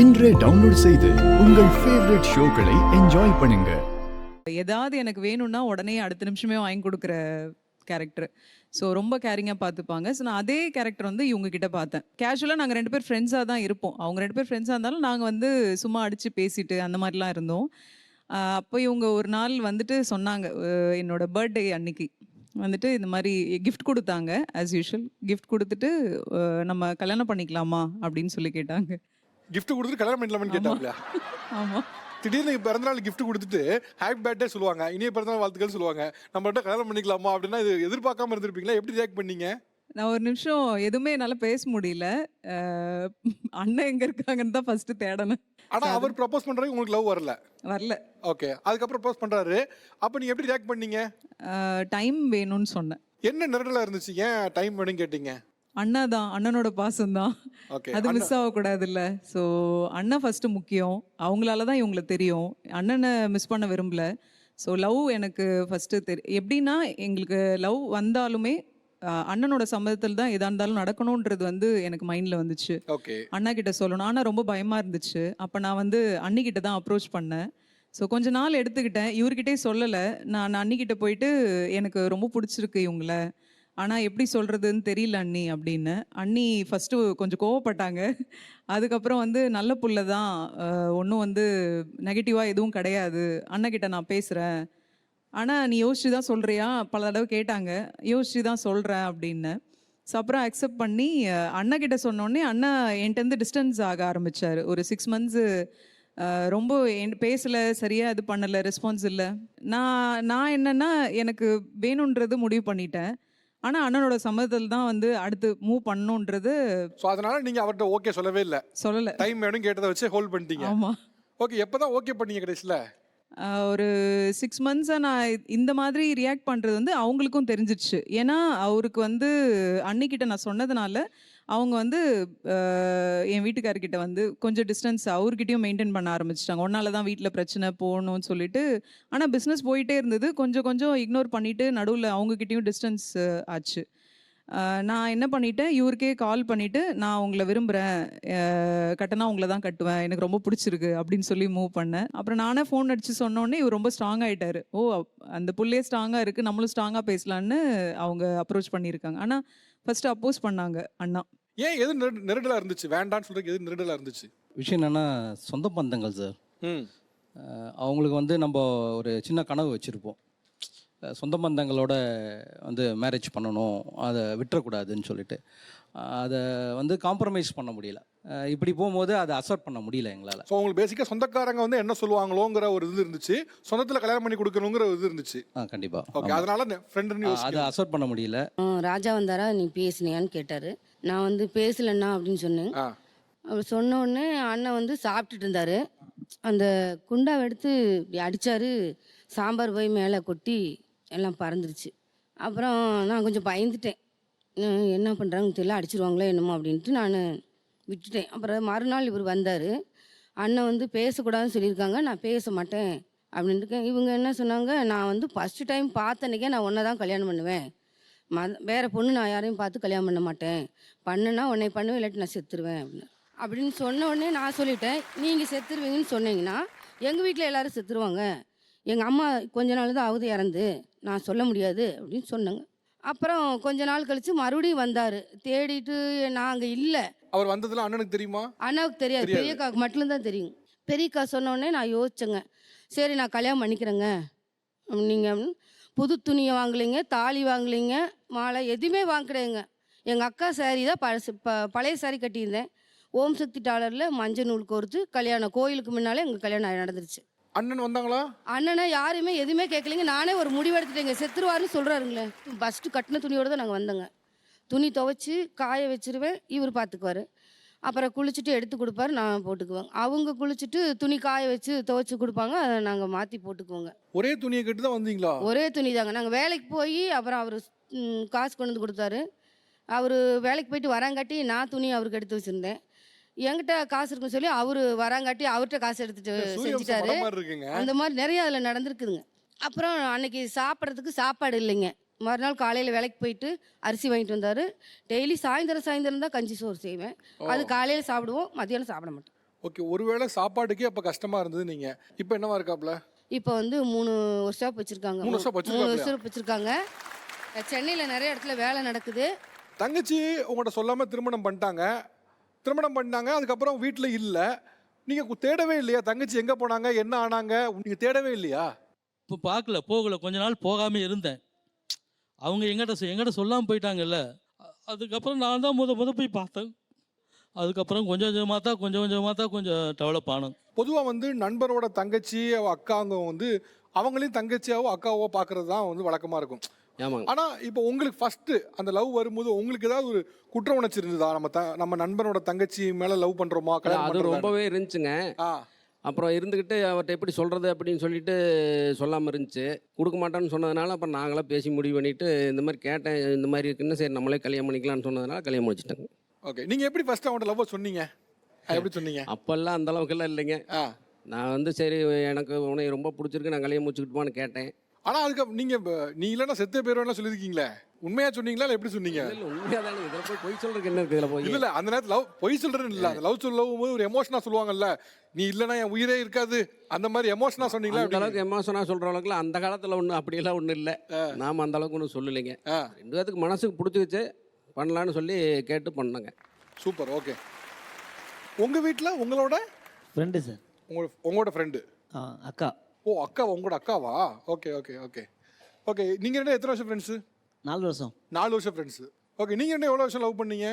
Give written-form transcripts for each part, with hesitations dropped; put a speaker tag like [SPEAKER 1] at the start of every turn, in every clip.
[SPEAKER 1] இன்றே டவுன்லோட் செய்து உங்கள் ஃபேவரட் ஷோக்களை என்ஜாய் பண்ணுங்க.
[SPEAKER 2] ஏதாவது எனக்கு வேணும்னா உடனே அடுத்த நிமிஷமே வாங்கி கொடுக்குற கேரக்டர். ஸோ ரொம்ப கேரிங்காக பார்த்துப்பாங்க. ஸோ நான் அதே கேரக்டர் வந்து இவங்க கிட்ட பார்த்தேன். கேஷுவலாக நாங்கள் 2 பேர் ஃப்ரெண்ட்ஸாக தான் இருப்போம். அவங்க 2 பேர் ஃப்ரெண்ட்ஸாக இருந்தாலும் நாங்கள் வந்து சும்மா அடித்து பேசிட்டு அந்த மாதிரிலாம் இருந்தோம். அப்போ இவங்க ஒரு நாள் வந்துட்டு சொன்னாங்க, என்னோட பர்த்டே அன்னைக்கு வந்துட்டு இந்த மாதிரி கிஃப்ட் கொடுத்தாங்க. ஆஸ் யூஷுவல் கிஃப்ட் கொடுத்துட்டு நம்ம கல்யாணம் பண்ணிக்கலாமா அப்படின்னு சொல்லி கேட்டாங்க.
[SPEAKER 3] கிஃப்ட் கொடுத்துட்டு கல்யாணம் பண்ணலாம்னு கேட்டாப்ல.
[SPEAKER 2] ஆமாம்.
[SPEAKER 3] திடீர்னு பிறந்தநாள் கிஃப்ட் கொடுத்துட்டு ஹாப்பி பர்த்டே சொல்லுவாங்க, இனிய பிறந்தநாள் வாழ்த்துக்கள் சொல்லுவாங்க. நம்மகிட்ட கல்யாணம் பண்ணிக்கலாமா அப்படின்னா இது எதிர்பார்க்காம இருந்திருப்பீங்களா? எப்படி ரியாக்ட் பண்ணீங்க?
[SPEAKER 2] நான் ஒரு நிமிஷம் எதுவுமே என்னால் பேச முடியல. அண்ணன் எங்கே இருக்காங்கன்னு தான் ஃபர்ஸ்ட் தேடணும்.
[SPEAKER 3] ஆனா அவர் ப்ரப்போஸ் பண்றாரு, உங்களுக்கு லவ் வரல.
[SPEAKER 2] வரல.
[SPEAKER 3] ஓகே, அதுக்கப்புறம் ப்ரப்போஸ் பண்றாரு. அப்ப நீங்க எப்படி ரியாக்ட் பண்ணீங்க?
[SPEAKER 2] டைம் வேணும்னு சொன்னேன்.
[SPEAKER 3] என்ன நெருடலா இருந்துச்சு? ஏன் டைம் வேணும்னு கேட்டீங்க?
[SPEAKER 2] அண்ணா தான், அண்ணனோட பாசம் தான், அது மிஸ் ஆகக்கூடாதுல்ல. ஸோ அண்ணன் ஃபர்ஸ்ட் முக்கியம். அவங்களால தான் இவங்களை தெரியும். அண்ணனை மிஸ் பண்ண விரும்பல. ஸோ லவ் எனக்கு ஃபர்ஸ்ட் எப்படின்னா எங்களுக்கு லவ் வந்தாலுமே அண்ணனோட சம்மதத்தில் தான் எதா இருந்தாலும் நடக்கணுன்றது வந்து எனக்கு மைண்டில் வந்துச்சு.
[SPEAKER 3] ஓகே,
[SPEAKER 2] அண்ணா கிட்ட சொல்லணும். ஆனால் ரொம்ப பயமாக இருந்துச்சு. அப்போ நான் வந்து அண்ணிக்கிட்ட தான் அப்ரோச் பண்ணேன். ஸோ கொஞ்ச நாள் எடுத்துக்கிட்டேன். இவர்கிட்டே சொல்லலை. நான் அண்ணிக்கிட்ட போயிட்டு எனக்கு ரொம்ப பிடிச்சிருக்கு இவங்கள, ஆனால் எப்படி சொல்கிறதுன்னு தெரியல அண்ணி அப்படின்னு. அண்ணி ஃபஸ்ட்டு கொஞ்சம் கோவப்பட்டாங்க. அதுக்கப்புறம் வந்து நல்ல புள்ள தான், ஒன்றும் வந்து நெகட்டிவாக எதுவும் கிடையாது, அண்ணக்கிட்ட நான் பேசுகிறேன், ஆனால் நீ யோசிச்சு தான் சொல்கிறியா பல தடவை கேட்டாங்க. யோசிச்சு தான் சொல்கிறேன் அப்படின்னு. ஸோ அப்புறம் அக்செப்ட் பண்ணி அண்ணக்கிட்ட சொன்னோடனே அண்ணா என்கிட்டருந்து டிஸ்டன்ஸ் ஆக ஆரம்பித்தார். ஒரு 6 மந்த்ஸு ரொம்ப பேசலை, சரியாக இது பண்ணலை, ரெஸ்பான்ஸ் இல்லை. நான் என்னென்னா எனக்கு வேணுன்றது முடிவு பண்ணிட்டேன். ஆனா அண்ணனோட சம்மதத்தில் தான் வந்து அடுத்து மூவ் பண்ணணுன்றது.
[SPEAKER 3] சோ அதனால நீங்க அவர்ட்ட ஓகே சொல்லவே இல்ல.
[SPEAKER 2] சொல்லல.
[SPEAKER 3] டைம் வேணும் கேட்டதை வச்சு ஹோல்ட் பண்ணிட்டீங்க.
[SPEAKER 2] ஆமா.
[SPEAKER 3] ஓகே, எப்பதான் ஓகே பண்ணீங்க கடைசில?
[SPEAKER 2] ஒரு 6 மந்த்ஸா நான் இந்த மாதிரி ரியாக்ட் பண்றது வந்து அவங்களுக்கும் தெரிஞ்சிடுச்சு. ஏன்னா அவருக்கு வந்து அன்னிக்கிட்ட நான் சொன்னதுனால அவங்க வந்து என் வீட்டுக்காரர்கிட்ட வந்து கொஞ்சம் டிஸ்டன்ஸ் அவர்கிட்டயும் மெயின்டைன் பண்ண ஆரம்பிச்சிட்டாங்க. ஒன்னால தான் வீட்டில் பிரச்சனை போகணும்னு சொல்லிட்டு. ஆனால் பிஸ்னஸ் போயிட்டே இருந்தது. கொஞ்சம் கொஞ்சம் இக்னோர் பண்ணிட்டு நடுவில் அவங்கக்கிட்டேயும் டிஸ்டன்ஸ் ஆச்சு. நான் என்ன பண்ணிட்டேன், இவருக்கே கால் பண்ணிவிட்டு நான் உங்களை விரும்புகிறேன், கட்டினா உங்களை தான் கட்டுவேன், எனக்கு ரொம்ப பிடிச்சிருக்கு அப்படின்னு சொல்லி மூவ் பண்ணேன். அப்புறம் நானே ஃபோன் அடித்து சொன்னோடனே இவர் ரொம்ப ஸ்ட்ராங் ஆகிட்டார். ஓ, அந்த புள்ளையே ஸ்ட்ராங்காக இருக்குது, நம்மளும் ஸ்ட்ராங்காக பேசலான்னு அவங்க அப்ரோச் பண்ணியிருக்காங்க. ஆனால் ஃபர்ஸ்ட் அப்போஸ் பண்ணாங்க அண்ணா.
[SPEAKER 3] ஏன் எது நெருடலா இருந்துச்சு? வேண்டான்னு சொல்றதுக்கு எது நெருடலா இருந்துச்சு?
[SPEAKER 4] விஷயம் என்னென்னா சொந்த பந்தங்கள் சார். அவங்களுக்கு வந்து நம்ம ஒரு சின்ன கனவு வச்சுருப்போம், சொந்த பந்தங்களோட வந்து மேரேஜ் பண்ணணும், அதை விட்டுறக்கூடாதுன்னு சொல்லிட்டு. அதை வந்து காம்ப்ரமைஸ் பண்ண முடியல. இப்படி போகும்போது அதை அக்செப்ட் பண்ண முடியல எங்களால்.
[SPEAKER 3] ஸோ உங்களுக்கு பேசிக்காக சொந்தக்காரங்க வந்து என்ன சொல்லுவாங்களோங்கிற ஒரு இது இருந்துச்சு, சொந்தத்தில் கல்யாணம் பண்ணி கொடுக்கணுங்கிற ஒரு இது இருந்துச்சு.
[SPEAKER 4] கண்டிப்பாக.
[SPEAKER 3] ஓகே, அதனால ஃப்ரெண்டுன்னு
[SPEAKER 4] அதை அக்செப்ட் பண்ண முடியல.
[SPEAKER 5] ராஜா வந்தாரா, நீ பேசினியான்னு கேட்டார். நான் வந்து பேசலண்ணா அப்படின்னு சொன்னேன். அவர் சொன்ன உடனே அண்ணன் வந்து சாப்பிட்டுட்டு இருந்தார். அந்த குண்டாவை எடுத்து இப்படி அடித்தார். சாம்பார் போய் மேலே கொட்டி எல்லாம் பறந்துருச்சு. அப்புறம் நான் கொஞ்சம் பயந்துட்டேன், என்ன பண்ணுறாங்கன்னு தெரியல, அடிச்சிருவாங்களோ என்னமோ அப்படின்ட்டு நான் விட்டுட்டேன். அப்புறம் மறுநாள் இவர் வந்தார். அண்ணன் வந்து பேசக்கூடாதுன்னு சொல்லியிருக்காங்க, நான் பேச மாட்டேன் அப்படின்ட்டு. இவங்க என்ன சொன்னாங்க, நான் வந்து ஃபஸ்ட்டு டைம் பார்த்தன்னைக்கே நான் ஒன்றை தான் கல்யாணம் பண்ணுவேன், வேறு பொண்ணு நான் யாரையும் பார்த்து கல்யாணம் பண்ண மாட்டேன், பண்ணுன்னா உன்னை பண்ணுவேன், இல்லாட்டி நான் செத்துருவேன் அப்படின்னு சொன்ன உடனே நான் சொல்லிட்டேன், நீங்கள் செத்துருவீங்கன்னு சொன்னீங்கன்னா எங்கள் வீட்டில் எல்லோரும் செத்துருவாங்க, எங்கள் அம்மா கொஞ்ச நாள் தான் ஆகுது இறந்து, நான் சொல்ல முடியாது அப்படின்னு சொன்னாங்க. அப்புறம் கொஞ்ச நாள் கழித்து மறுபடியும் வந்தார். தேடிட்டு நான் அங்கே இல்லை.
[SPEAKER 3] அவர் வந்ததில் அண்ணனுக்கு தெரியுமா?
[SPEAKER 5] அண்ணாவுக்கு தெரியாது, பெரியக்காவுக்கு மட்டும்தான் தெரியும். பெரியக்கா சொன்னோடனே நான் யோசிச்சேங்க, சரி நான் கல்யாணம் பண்ணிக்கிறேங்க. நீங்கள் புது துணியை வாங்கலைங்க, தாலி வாங்கலைங்க, மாலை எதுவுமே வாங்கிக்கிறேங்க. எங்கள் அக்கா சாரி தான் பழைய சாரி கட்டியிருந்தேன். ஓம் சக்தி டாலரில் மஞ்சள் நூல் கோர்த்து கல்யாணம், கோயிலுக்கு முன்னாலே எங்கள் கல்யாணம் நடந்துருச்சு.
[SPEAKER 3] அண்ணன் வந்தாங்களா?
[SPEAKER 5] அண்ணனை யாருமே எதுவுமே கேட்கலைங்க. நானே ஒரு முடிவெடுத்துட்டேங்க, செத்துருவாருன்னு சொல்கிறாருங்களே. ஃபஸ்ட்டு கட்டின துணியோடு தான் நாங்கள் வந்தோங்க. துணி துவைச்சி காய வச்சிருவேன், இவர் பார்த்துக்குவார். அப்புறம் குளிச்சுட்டு எடுத்து கொடுப்பாரு, நான் போட்டுக்குவேன். அவங்க குளிச்சுட்டு துணி காய வச்சு துவைச்சி கொடுப்பாங்க, அதை நாங்கள் மாற்றி போட்டுக்குவோங்க.
[SPEAKER 3] ஒரே துணியை கட்டி தான் வந்தீங்களா?
[SPEAKER 5] ஒரே துணி தாங்க. நாங்கள் வேலைக்கு போய் அப்புறம் அவர் காசு கொண்டு வந்து கொடுத்தாரு. அவர் வேலைக்கு போயிட்டு வராங்காட்டி நான் துணி அவருக்கு எடுத்து வச்சுருந்தேன். என்கிட்ட காசு இருக்குன்னு சொல்லி அவர் வராங்காட்டி அவர்கிட்ட காசு எடுத்துட்டு செஞ்சுட்டாரு. அந்த மாதிரி நிறைய அதில் நடந்திருக்குதுங்க. அப்புறம் அன்னைக்கு சாப்பிட்றதுக்கு சாப்பாடு இல்லைங்க. மறுநாள் காலையில் வேலைக்கு போயிட்டு அரிசி வாங்கிட்டு வந்தார். டெய்லி சாயந்தரம் தான் கஞ்சி சோறு செய்வேன். அது காலையில் சாப்பிடுவோம், மதியானம் சாப்பிட மாட்டோம்.
[SPEAKER 3] ஓகே, ஒருவேளை சாப்பாட்டுக்கே அப்ப கஷ்டமா இருந்தது நீங்க. இப்போ என்னவா இருக்காப்ல?
[SPEAKER 5] இப்போ வந்து 3 வருஷம் வச்சிருக்காங்க.
[SPEAKER 3] 3 வருஷம்
[SPEAKER 5] 3 வருஷம் வச்சிருக்காங்க. சென்னையில் நிறைய இடத்துல வேலை நடக்குது.
[SPEAKER 3] தங்கச்சி உங்கள்கிட்ட சொல்லாம திருமணம் பண்ணிட்டாங்க. அதுக்கப்புறம் வீட்டில் இல்லை. நீங்க தேடவே இல்லையா? தங்கச்சி எங்க போனாங்க, என்ன ஆனாங்க, நீங்க தேடவே இல்லையா?
[SPEAKER 6] இப்போ பார்க்கல, போகல, கொஞ்ச நாள் போகாம இருந்தேன். அவங்க எங்கிட்ட சொல்லாமல் போயிட்டாங்கல்ல. அதுக்கப்புறம் நான் தான் முத போய் பார்த்தேன். அதுக்கப்புறம் கொஞ்சம் கொஞ்சமாக தான் கொஞ்சம் டெவலப் ஆனோம்.
[SPEAKER 3] பொதுவாக வந்து நண்பரோட தங்கச்சி அக்காங்க வந்து அவங்களையும் தங்கச்சியாவோ அக்காவோ பார்க்கறது தான் வந்து வழக்கமாக இருக்கும்.
[SPEAKER 7] ஆமாங்க.
[SPEAKER 3] ஆனால் இப்போ உங்களுக்கு ஃபஸ்ட்டு அந்த லவ் வரும்போது உங்களுக்கு ஏதாவது ஒரு குற்ற உணர்ச்சி இருந்ததா? நம்ம நண்பனோட தங்கச்சி மேலே லவ் பண்ணுறோமா?
[SPEAKER 7] அது ரொம்பவே இருந்துச்சுங்க.
[SPEAKER 3] ஆ,
[SPEAKER 7] அப்புறம் இருந்துக்கிட்டு அவர்கிட்ட எப்படி சொல்கிறது அப்படின்னு சொல்லிட்டு சொல்லாமல் இருந்துச்சு. கொடுக்க மாட்டேன்னு சொன்னதுனால அப்புறம் நாங்களாம் பேசி முடிவு பண்ணிவிட்டு இந்த மாதிரி கேட்டேன், இந்த மாதிரி இருக்குன்னு, சரி நம்மளே கல்யாணம் பண்ணிக்கலாம்னு சொன்னதுனால கல்யாணம் முடிச்சிட்டாங்க.
[SPEAKER 3] ஓகே. நீங்கள் எப்படி ஃபஸ்ட்டு அவன்கிட்ட லவ் சொன்னீங்க? எப்படி சொன்னீங்க?
[SPEAKER 7] அப்போல்லாம் அந்த அளவுக்குலாம் இல்லைங்க.
[SPEAKER 3] ஆ,
[SPEAKER 7] நான் வந்து சரி எனக்கு உன்னை ரொம்ப பிடிச்சிருக்கு, நான் கல்யாணம் முடிச்சுக்கிட்டுமான்னு கேட்டேன்.
[SPEAKER 3] ஆனால் அதுக்கு நீ இல்லைன்னா செத்தே போயிடுவேன்னா சொல்லியிருக்கீங்களே, உண்மையாக சொன்னீங்களா இல்லை எப்படி சொன்னீங்க?
[SPEAKER 7] இல்லை உண்மையாக தானே, இதில் போய் பொய் சொல்கிறதுக்கு என்ன இருக்குது? இதில் போய்
[SPEAKER 3] இல்லை அந்த நேரத்தில் லவ் பொய் சொல்கிறேன்னு இல்லை, அந்த லவ் சொல்லும் போது ஒரு எமோஷனாக சொல்லுவாங்கல்ல, நீ இல்லைன்னா என் உயிரே இருக்காது, அந்த மாதிரி எமோஷனாக சொன்னீங்களா?
[SPEAKER 7] அந்த அளவுக்கு எமோஷனாக சொல்கிற அளவுக்குலாம் அந்த காலத்தில் ஒன்றும் அப்படியெல்லாம் ஒன்றும் இல்லை. நாம் அந்த அளவுக்கு ஒன்றும் சொல்லலைங்க. 2 பேத்துக்கு மனசுக்கு பிடிச்சிக்கிச்சு, பண்ணலான்னு சொல்லி கேட்டு பண்ணங்க.
[SPEAKER 3] சூப்பர். ஓகே. உங்கள் வீட்டில் உங்களோட
[SPEAKER 8] ஃப்ரெண்டு சார்.
[SPEAKER 3] உங்களோட ஃப்ரெண்டு?
[SPEAKER 8] அக்கா.
[SPEAKER 3] ஓ, அக்கா. உங்களோட அக்காவா? Okay okay okay okay. நீங்கள் ரெண்டு எத்தனை வருஷம் ஃப்ரெண்ட்ஸு?
[SPEAKER 8] 4 வருஷம்.
[SPEAKER 3] 4 வருஷம் ஃப்ரெண்ட்ஸு. ஓகே. நீங்கள் ரெண்டு எவ்வளோ வருஷம் லவ் பண்ணீங்க?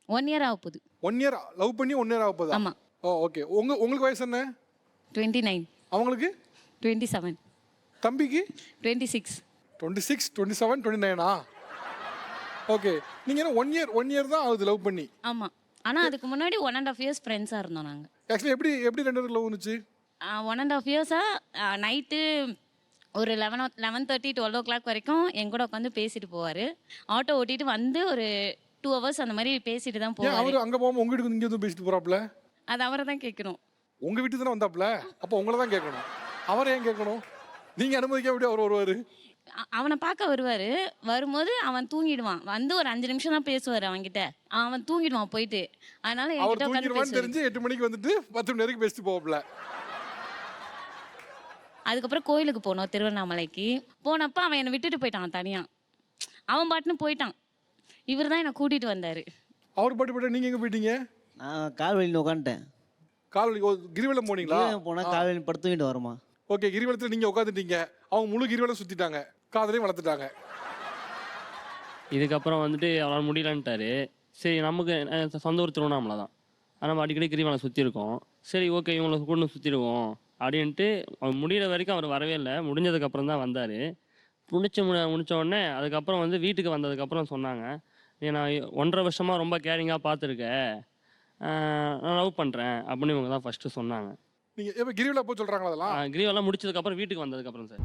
[SPEAKER 9] 1 இயர் ஆக போகுது.
[SPEAKER 3] 1 இயர் லவ் பண்ணி 1 இயர் ஆக போதா?
[SPEAKER 9] ஆமா.
[SPEAKER 3] ஓ, ஓகே. உங்களுக்கு வயசு என்ன?
[SPEAKER 9] 29.
[SPEAKER 3] அவங்களுக்கு?
[SPEAKER 9] 27.
[SPEAKER 3] தம்பிக்கு?
[SPEAKER 9] 26.
[SPEAKER 3] 26, 27, 29ஆ? ஓகே. நீங்கள் என்ன 1 இயர் தான் ஆகுது லவ் பண்ணி?
[SPEAKER 9] ஆமா. ஆனா அதுக்கு முன்னாடி 1.5 இயர்ஸ் ஃப்ரெண்ட்ஸா இருந்தோம் நாங்க.
[SPEAKER 3] ஆக்சுவலி எப்படி 2 பேருக்கு லவ் வந்துச்சு?
[SPEAKER 9] 1.5 இயர்ஸா நைட்டு ஒரு 11:30 12 o'clock வரைக்கும் என் கூட உட்காந்து பேசிட்டு போவாரு. ஆட்டோ ஓட்டிட்டு வந்து ஒரு 2 hours அந்த மாதிரி பேசிட்டு தான்
[SPEAKER 3] ஏன்
[SPEAKER 9] போவாரு.
[SPEAKER 3] அவர் அங்கே போகாமல் உங்கள் வீட்டுக்கு இங்கே வந்து பேசிட்டு போகிறாப்புல?
[SPEAKER 9] அது அவரை தான் கேட்கணும்.
[SPEAKER 3] உங்கள் வீட்டுக்கு தானே வந்தாப்புல, அப்போ உங்களை தான் கேட்கணும். அவரை ஏன் கேட்கணும்? நீங்கள் அனுமதிக்க எப்படி அவர் வருவார்?
[SPEAKER 9] அவனை பார்க்க வருவாரு. வரும்போது அவன் தூங்கிடுவான். வந்து ஒரு 5 நிமிஷம் தான் பேசுவாரு அவன்கிட்ட. அவன் தூங்கிடுவான் போயிட்டு. அதனால
[SPEAKER 3] அவர்
[SPEAKER 9] என்கிட்ட உட்காந்து
[SPEAKER 3] தூங்கிடுவான்னு
[SPEAKER 9] பேசுவாரு.
[SPEAKER 3] தெரிஞ்சு 8 மணிக்கு வந்துட்டு 10 மணி வரைக்கும் பேசிட்டு போவாப்புல.
[SPEAKER 9] அதுக்கப்புறம் கோயிலுக்கு போனோம் திருவண்ணாமலைக்கு. போனப்போ அவன் என்னை விட்டுட்டு போயிட்டான் தனியாக. அவன் பாட்டுன்னு போயிட்டான். இவர் தான் என்னை கூட்டிகிட்டு வந்தார்.
[SPEAKER 3] அவர் பாட்டு போய்ட்டு நீங்கள் எங்கே போயிட்டீங்க?
[SPEAKER 8] நான் கால் வலியில் உட்காந்துட்டேன்.
[SPEAKER 3] கால் கிரிவலம் போனீங்களா?
[SPEAKER 8] போனால் கால் வலி படுத்து தூங்கிட்டு வருமா?
[SPEAKER 3] ஓகே. கிரிவலத்தில் நீங்கள் உட்காந்துட்டீங்க, அவங்க முழு கிரிவலம் சுற்றிட்டாங்க, காதலையும் வளர்த்துட்டாங்க.
[SPEAKER 10] இதுக்கப்புறம் வந்துட்டு அவரால் முடியலன்ட்டாரு. சரி நமக்கு சொந்த ஊர் திருவண்ணாமலை தான், நம்ம அடிக்கடி கிரிவலம் சுற்றிருக்கோம். சரி ஓகே இவங்களை கூட சுற்றிடுவோம் அப்படின்ட்டு அவர் முடிகிற வரைக்கும் அவர் வரவே இல்லை. முடிஞ்சதுக்கப்புறம் தான் வந்தார். முடிச்ச உடனே அதுக்கப்புறம் வந்து வீட்டுக்கு வந்ததுக்கப்புறம் சொன்னாங்க, நான் 1.5 வருஷமாக ரொம்ப கேரிங்காக பார்த்துருக்கேன், நான் லவ் பண்ணுறேன் அப்படின்னு இவங்க தான் ஃபஸ்ட்டு சொன்னாங்க.
[SPEAKER 3] நீங்கள் எப்போ கிரிவலம் போய் சொல்கிறாங்களா அதெல்லாம்?
[SPEAKER 10] கிரிவலம் முடிச்சதுக்கப்புறம் வீட்டுக்கு வந்ததுக்கப்புறம் சார்.